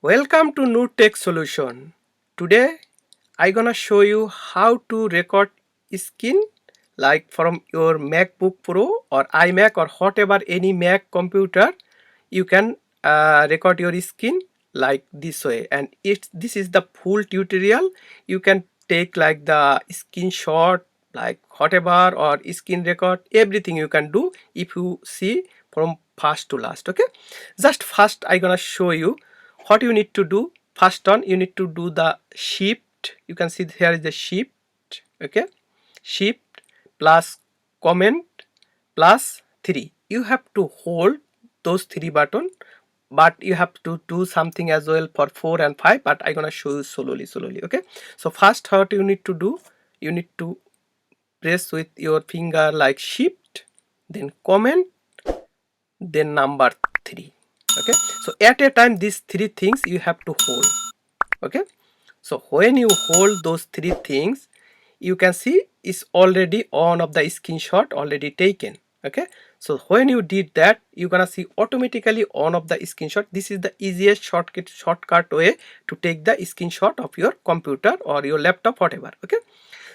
Welcome to nurtechsolution. Today I gonna show you how to record skin like from your MacBook Pro or iMac or whatever any Mac computer. You can record your skin like this way, and this is the full tutorial. You can take like the screenshot like whatever or skin record, everything you can do if you see from first to last. Okay, just first I gonna show you what you need to do. First on, you need to do the shift. You can see here is the shift. Okay, shift plus comment plus 3. You have to hold those 3 button, but you have to do something as well for 4 and 5, but I'm gonna show you slowly. Okay, so first what you need to do, you need to press with your finger like shift, then comment, then number 3. Okay, so at a time these 3 things you have to hold. Okay, so when you hold those 3 things, you can see it's already on of the screenshot already taken. Okay, so when you did that, you're gonna see automatically on of the screenshot. This is the easiest shortcut way to take the screenshot of your computer or your laptop, whatever. Okay,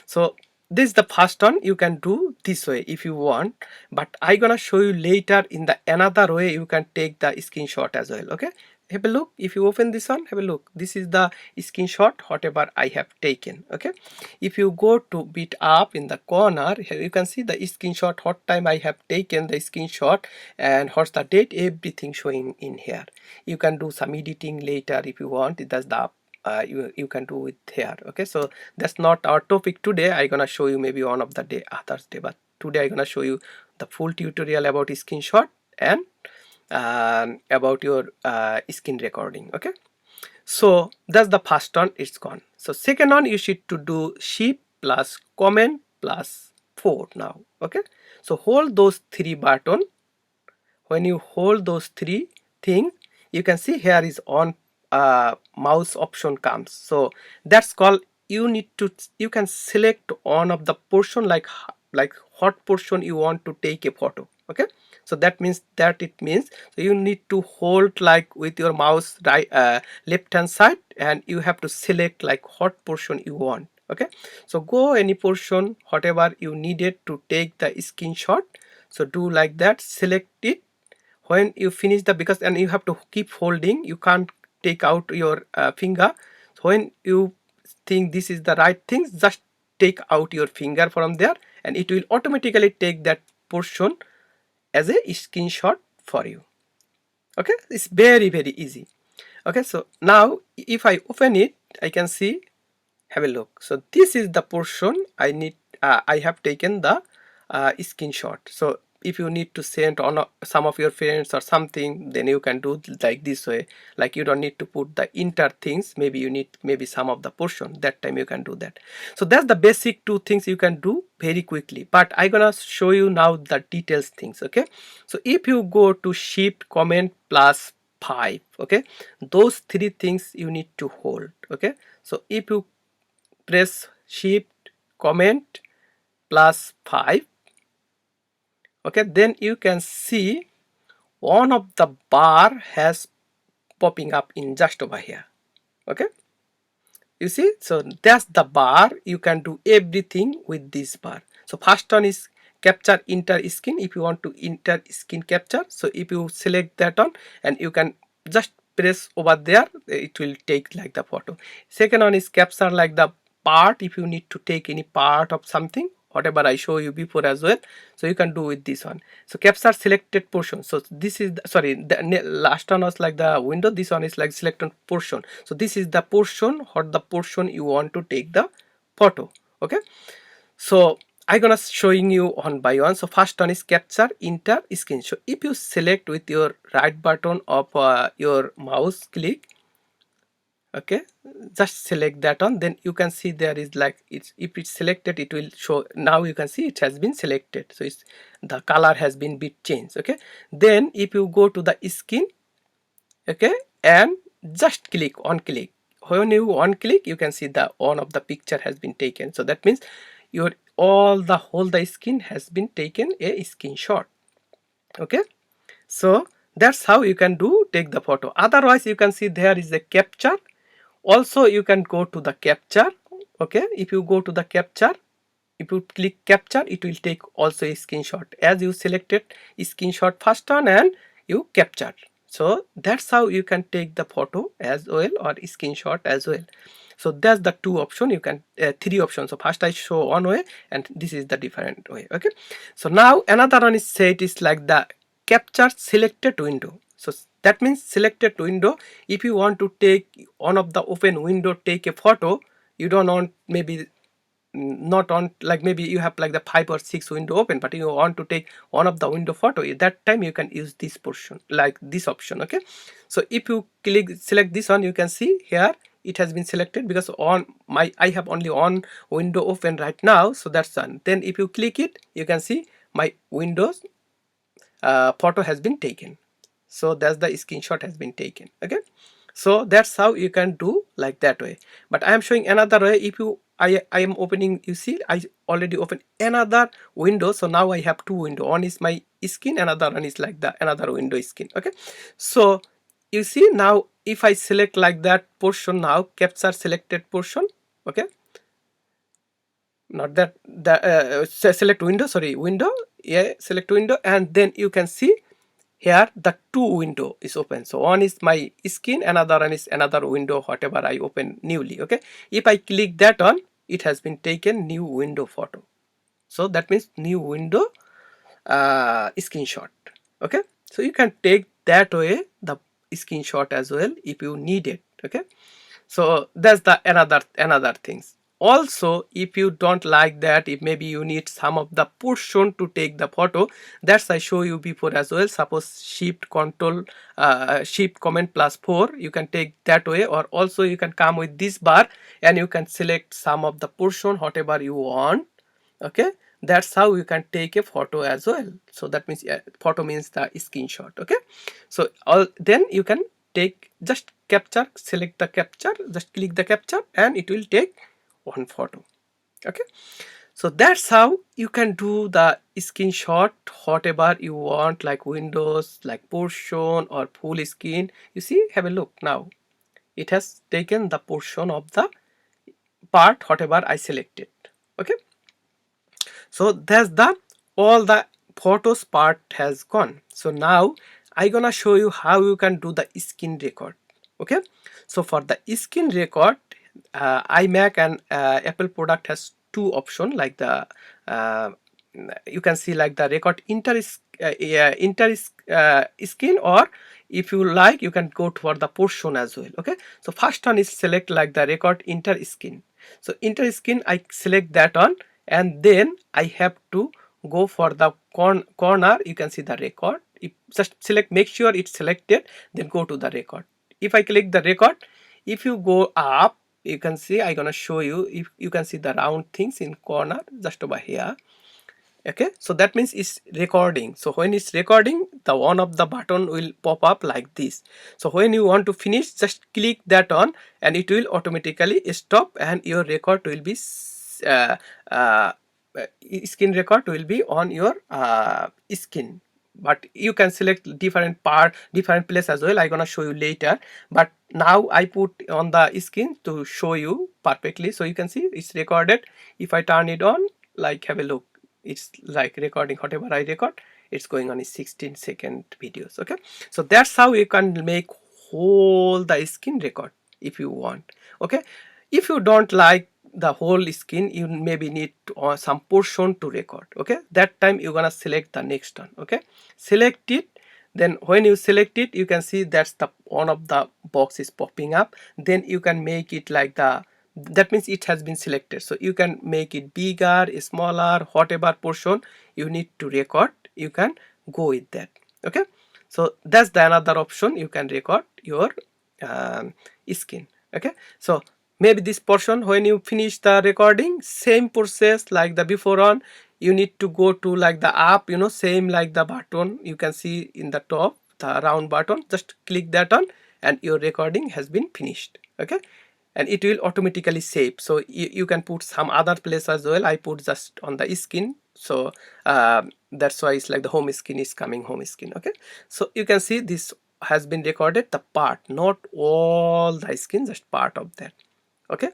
so this is the first one. You can do this way if you want, but I gonna show you later in the another way you can take the screenshot as well. Okay, have a look. If you open this one, have a look. This is the screenshot whatever I have taken. Okay, if you go to bit up in the corner, here you can see the screenshot, what time I have taken the screenshot and what's the date, everything showing in here. You can do some editing later if you want. That's the you can do it here. Okay, so that's not our topic today. I'm gonna show you maybe one of the day others day, but today I'm gonna show you the full tutorial about screenshot and about your skin recording. Okay, so that's the first one, it's gone. So second one, you should to do shift plus comment plus 4 now. Okay, so hold those 3 button. When you hold those 3 things, you can see here is on mouse option comes. So that's called, you can select one of the portion like what portion you want to take a photo. Okay, so that means so you need to hold like with your mouse right left hand side, and you have to select like what portion you want. Okay, so go any portion whatever you needed to take the screenshot, so do like that, select it. When you finish the, because and you have to keep holding, you can't take out your finger. So when you think this is the right thing, just take out your finger from there, and it will automatically take that portion as a screenshot for you. Okay, it's very easy. Okay, so now if I open it, I can see, have a look. So this is the portion I need. I have taken the screenshot. So if you need to send on some of your friends or something, then you can do like this way. Like you don't need to put the entire things. Maybe you need maybe some of the portion. That time you can do that. So that's the basic 2 things you can do very quickly. But I'm gonna show you now the details things. Okay. So if you go to shift comment plus 5, okay, those 3 things you need to hold. Okay. So if you press shift comment plus 5, okay, then you can see one of the bar has popping up in just over here. Okay, you see, so that's the bar. You can do everything with this bar. So first one is capture inter skin. If you want to inter skin capture, so if you select that one, and you can just press over there, it will take like the photo. Second one is capture like the part. If you need to take any part of something, whatever I show you before as well, so you can do with this one. So capture selected portion. So this is the, sorry, the last one was like the window, this one is like selected portion. So this is the portion, or the portion you want to take the photo. Okay, so I'm gonna showing you one by one. So first one is capture inter skin. So if you select with your right button of your mouse click, okay, just select that one, then you can see there is like, it's, if it's selected, it will show. Now you can see it has been selected, so it's the color has been bit changed. Okay, then if you go to the skin, okay, and just click on click, when you on click, you can see the one of the picture has been taken. So that means your all the skin has been taken a screenshot. Okay, so That's how you can take the photo. Otherwise, you can see there is a capture. Also, you can go to the capture. Okay, if you go to the capture, if you click capture, it will take also a screenshot, as you selected screenshot first one and you capture. So that's how you can take the photo as well or screenshot as well. So that's the two option you can, three options. So first I show one way and this is the different way. Okay, so now another one is said is like the capture selected window. So that means selected window, if you want to take one of the open window, take a photo, you don't want maybe not on, like maybe you have like the 5 or 6 window open, but you want to take one of the window photo, at that time you can use this portion, like this option. Okay, so if you select this one, you can see here it has been selected because on my I have only one window open right now, so that's done. Then if you click it, you can see my windows photo has been taken. So that's the screenshot has been taken. Okay, so that's how you can do like that way. But I am showing another way. If you I am opening, you see I already opened another window, so now I have two window. One is my skin, another one is like the another window skin. Okay, so you see now if I select like that portion, now capture selected portion. Okay, not that the select window, sorry, window, yeah, select window, and then you can see here the two window is open. So one is my skin, another one is another window, whatever I open newly. Okay, if I click that on, it has been taken new window photo. So that means new window screenshot. Okay, so you can take that way the screenshot as well if you need it. Okay, so that's the another things. Also, if you don't like that, if maybe you need some of the portion to take the photo, that's I show you before as well. Suppose shift control shift command plus 4, you can take that way, or also you can come with this bar and you can select some of the portion whatever you want. Okay, that's how you can take a photo as well. So that means photo means the screenshot. Okay, so then you can take, just capture, select the capture, just click the capture and it will take one photo. Okay, so that's how you can do the screenshot whatever you want, like windows, like portion or full screen. You see, have a look now, it has taken the portion of the part whatever I selected. Okay, so that's the all the photos part has gone. So now I gonna show you how you can do the screen record. Okay, so for the screen record, iMac and Apple product has two option, like the you can see like the record inter screen, or if you like you can go for the portion as well. Okay, so first one is select like the record inter screen. So inter screen I select that one, and then I have to go for the corner, you can see the record. If just select, make sure it's selected, then go to the record. If I click the record, if you go up, you can see I gonna show you, if you can see the round things in corner just over here. Okay, so that means it's recording. So when it's recording, the one of the button will pop up like this. So when you want to finish, just click that on and it will automatically stop and your record will be uh, uh, screen record will be on your skin. But you can select different part, different place as well. I'm gonna show you later, but now I put on the skin to show you perfectly. So you can see it's recorded. If I turn it on, like, have a look, it's like recording whatever I record, it's going on a 16-second videos. Okay, so that's how you can make whole the skin record if you want. Okay, if you don't like the whole skin, you maybe need some portion to record. Okay, that time you're gonna select the next one. Okay, select it, then when you select it, you can see that's the one of the box is popping up. Then you can make it like the, that means it has been selected, so you can make it bigger, smaller, whatever portion you need to record, you can go with that. Okay, so that's the another option, you can record your skin. Okay, so maybe this portion, when you finish the recording, same process like the before on, you need to go to like the up, same like the button you can see in the top, the round button, just click that on and your recording has been finished. Okay, and it will automatically save. So you can put some other place as well. I put just on the skin, So that's why it's like the home screen is coming home screen. Okay, so you can see this has been recorded the part, not all the screen, just part of that. Okay,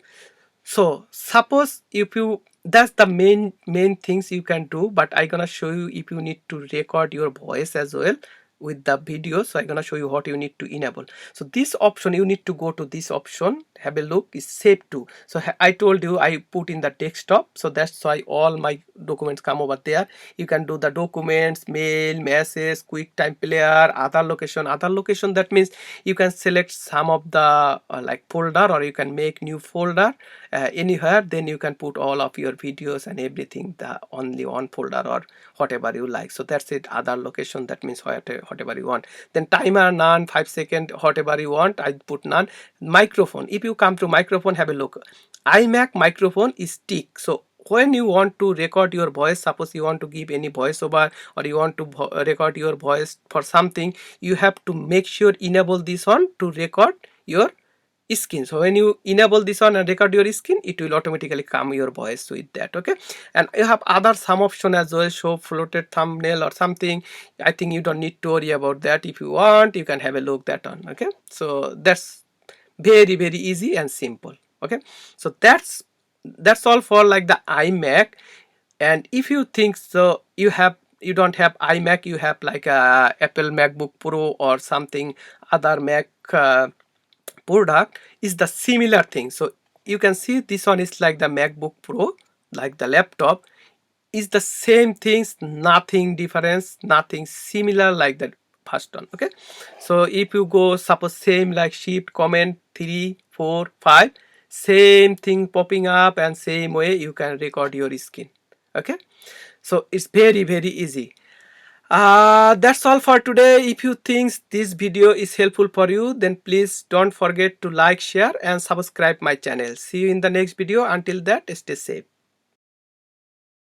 so suppose if you, that's the main things you can do, but I gonna show you if you need to record your voice as well with the video. So I'm gonna show you what you need to enable. So this option, you need to go to this option, have a look, is save to. So I told you I put in the desktop, so that's why all my documents come over there. You can do the documents, mail, message, quick time player, other location. Other location, that means you can select some of the like folder, or you can make new folder anywhere, then you can put all of your videos and everything the only one folder or whatever you like. So that's it, other location, that means whatever you want. Then timer none, 5 second, whatever you want, I put none. Microphone, if you come to microphone, have a look, iMac microphone is tick. So when you want to record your voice, suppose you want to give any voiceover, or you want to record your voice for something, you have to make sure enable this on to record your skin. So when you enable this one and record your skin, it will automatically come your voice with that. Okay, and you have other some option as well, show floated thumbnail or something. I think you don't need to worry about that. If you want, you can have a look that on. Okay, so that's very easy and simple. Okay, so that's all for like the iMac. And if you think so, you don't have iMac, you have like a Apple MacBook Pro or something other Mac product, is the similar thing. So you can see this one is like the MacBook Pro, like the laptop, is the same things, nothing difference, nothing similar like that first one. Okay, so if you go suppose same like shift command 3 4 5, same thing popping up, and same way you can record your skin. Okay, so it's very easy. That's all for today. If you think this video is helpful for you, then please don't forget to like, share and subscribe my channel. See you in the next video. Until that, stay safe.